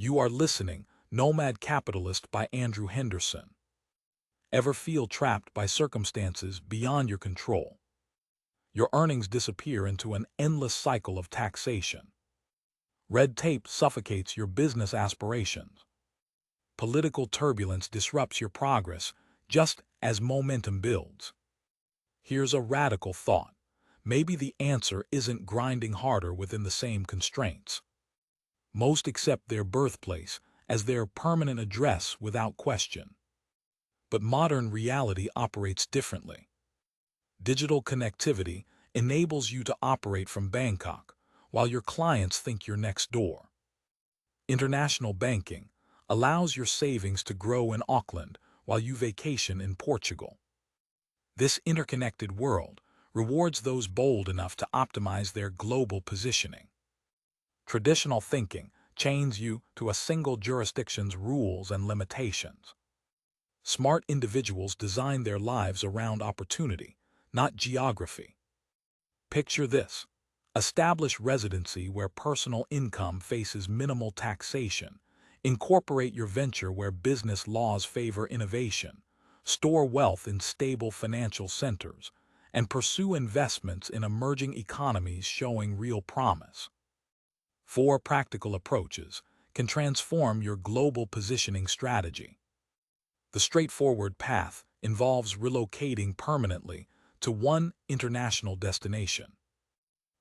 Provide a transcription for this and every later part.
You are listening, Nomad Capitalist by Andrew Henderson. Ever feel trapped by circumstances beyond your control? Your earnings disappear into an endless cycle of taxation. Red tape suffocates your business aspirations. Political turbulence disrupts your progress just as momentum builds. Here's a radical thought. Maybe the answer isn't grinding harder within the same constraints. Most accept their birthplace as their permanent address without question. But modern reality operates differently. Digital connectivity enables you to operate from Bangkok, while your clients think you're next door. International banking allows your savings to grow in Auckland while you vacation in Portugal. This interconnected world rewards those bold enough to optimize their global positioning. Traditional thinking chains you to a single jurisdiction's rules and limitations. Smart individuals design their lives around opportunity, not geography. Picture this: establish residency where personal income faces minimal taxation, incorporate your venture where business laws favor innovation, store wealth in stable financial centers, and pursue investments in emerging economies showing real promise. 4 practical approaches can transform your global positioning strategy. The straightforward path involves relocating permanently to one international destination.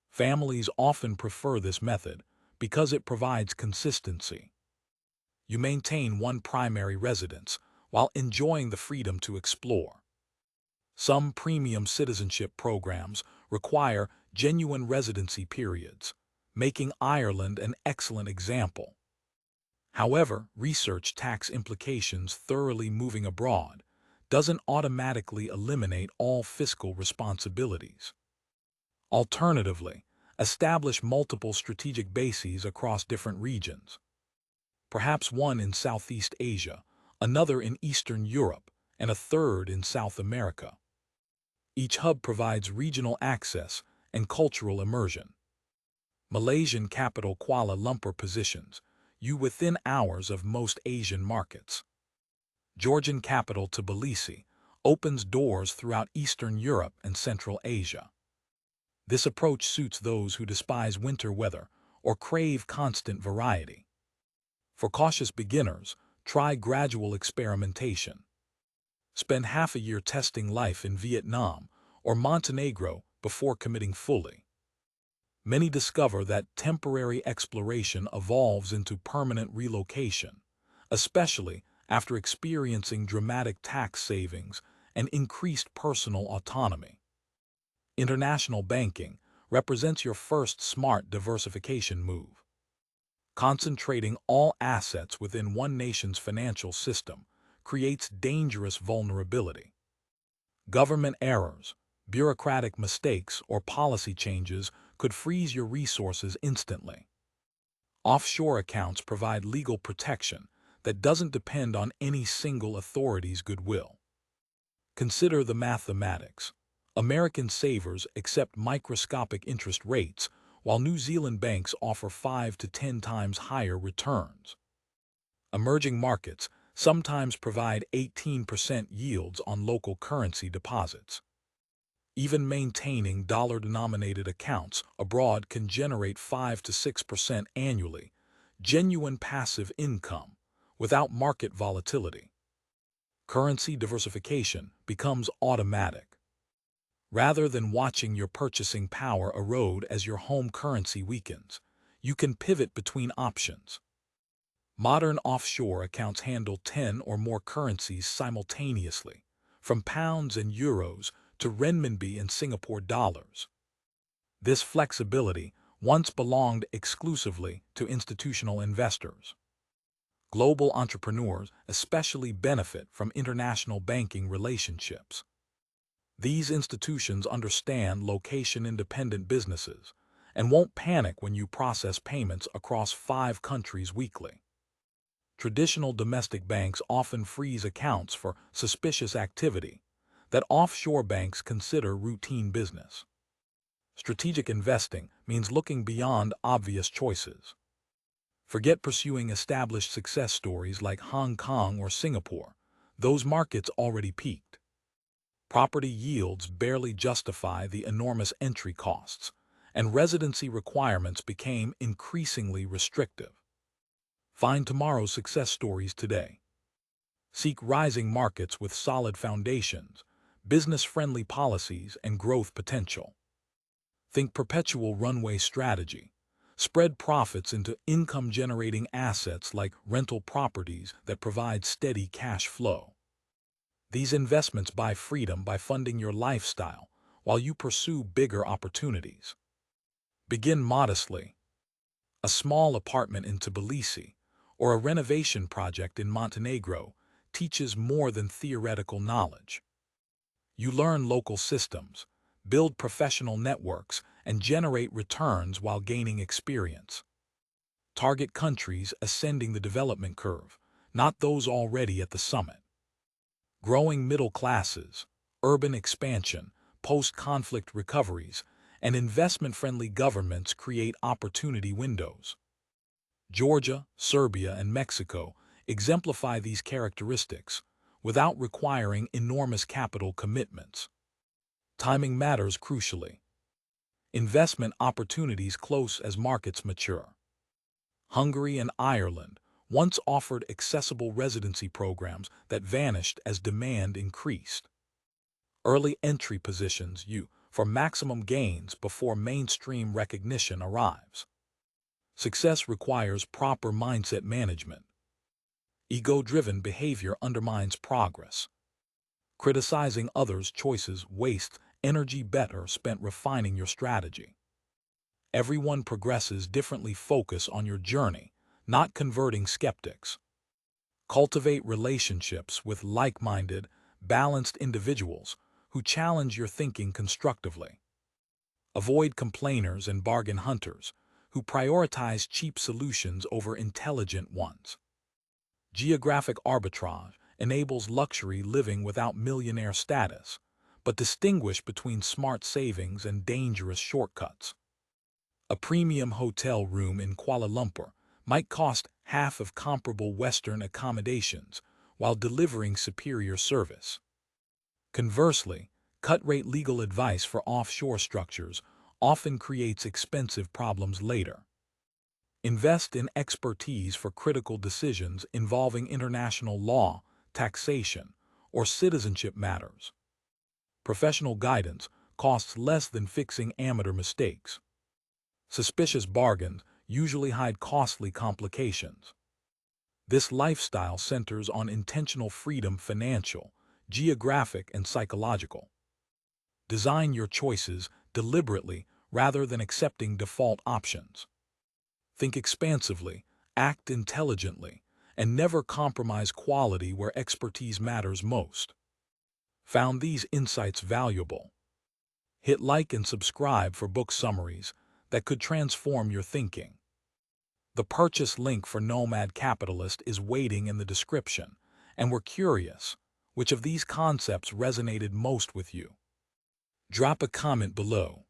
Families often prefer this method because it provides consistency. You maintain one primary residence while enjoying the freedom to explore. Some premium citizenship programs require genuine residency periods, making Ireland an excellent example. However, research tax implications thoroughly moving abroad doesn't automatically eliminate all fiscal responsibilities. Alternatively, establish multiple strategic bases across different regions. Perhaps one in Southeast Asia, another in Eastern Europe, and a third in South America. Each hub provides regional access and cultural immersion. Malaysian capital Kuala Lumpur positions you within hours of most Asian markets. Georgian capital Tbilisi opens doors throughout Eastern Europe and Central Asia. This approach suits those who despise winter weather or crave constant variety. For cautious beginners, try gradual experimentation. Spend half a year testing life in Vietnam or Montenegro before committing fully. Many discover that temporary exploration evolves into permanent relocation, especially after experiencing dramatic tax savings and increased personal autonomy. International banking represents your first smart diversification move. Concentrating all assets within one nation's financial system creates dangerous vulnerability. Government errors, bureaucratic mistakes, or policy changes could freeze your resources instantly. Offshore accounts provide legal protection that doesn't depend on any single authority's goodwill. Consider the mathematics. American savers accept microscopic interest rates, while New Zealand banks offer 5 to 10 times higher returns. Emerging markets sometimes provide 18% yields on local currency deposits. Even maintaining dollar-denominated accounts abroad can generate 5 to 6% annually, genuine passive income, without market volatility. Currency diversification becomes automatic. Rather than watching your purchasing power erode as your home currency weakens, you can pivot between options. Modern offshore accounts handle 10 or more currencies simultaneously, from pounds and euros to renminbi and Singapore dollars. This flexibility once belonged exclusively to institutional investors. Global entrepreneurs especially benefit from international banking relationships. These institutions understand location-independent businesses and won't panic when you process payments across 5 countries weekly. Traditional domestic banks often freeze accounts for suspicious activity that offshore banks consider routine business. Strategic investing means looking beyond obvious choices. Forget pursuing established success stories like Hong Kong or Singapore. Those markets already peaked. Property yields barely justify the enormous entry costs, and residency requirements became increasingly restrictive. Find tomorrow's success stories today. Seek rising markets with solid foundations, business-friendly policies, and growth potential. Think perpetual runway strategy. Spread profits into income-generating assets like rental properties that provide steady cash flow. These investments buy freedom by funding your lifestyle while you pursue bigger opportunities. Begin modestly. A small apartment in Tbilisi or a renovation project in Montenegro teaches more than theoretical knowledge. You learn local systems, build professional networks, and generate returns while gaining experience. Target countries ascending the development curve, not those already at the summit. Growing middle classes, urban expansion, post-conflict recoveries, and investment-friendly governments create opportunity windows. Georgia, Serbia, and Mexico exemplify these characteristics without requiring enormous capital commitments. Timing matters crucially. Investment opportunities close as markets mature. Hungary and Ireland once offered accessible residency programs that vanished as demand increased. Early entry positions you for maximum gains before mainstream recognition arrives. Success requires proper mindset management. Ego-driven behavior undermines progress. Criticizing others' choices wastes energy better spent refining your strategy. Everyone progresses differently. Focus on your journey, not converting skeptics. Cultivate relationships with like-minded, balanced individuals who challenge your thinking constructively. Avoid complainers and bargain hunters who prioritize cheap solutions over intelligent ones. Geographic arbitrage enables luxury living without millionaire status, but distinguish between smart savings and dangerous shortcuts. A premium hotel room in Kuala Lumpur might cost half of comparable Western accommodations while delivering superior service. Conversely, cut-rate legal advice for offshore structures often creates expensive problems later. Invest in expertise for critical decisions involving international law, taxation, or citizenship matters. Professional guidance costs less than fixing amateur mistakes. Suspicious bargains usually hide costly complications. This lifestyle centers on intentional freedom, financial, geographic, and psychological. Design your choices deliberately rather than accepting default options. Think expansively, act intelligently, and never compromise quality where expertise matters most. Found these insights valuable? Hit like and subscribe for book summaries that could transform your thinking. The purchase link for Nomad Capitalist is waiting in the description, and we're curious, which of these concepts resonated most with you? Drop a comment below.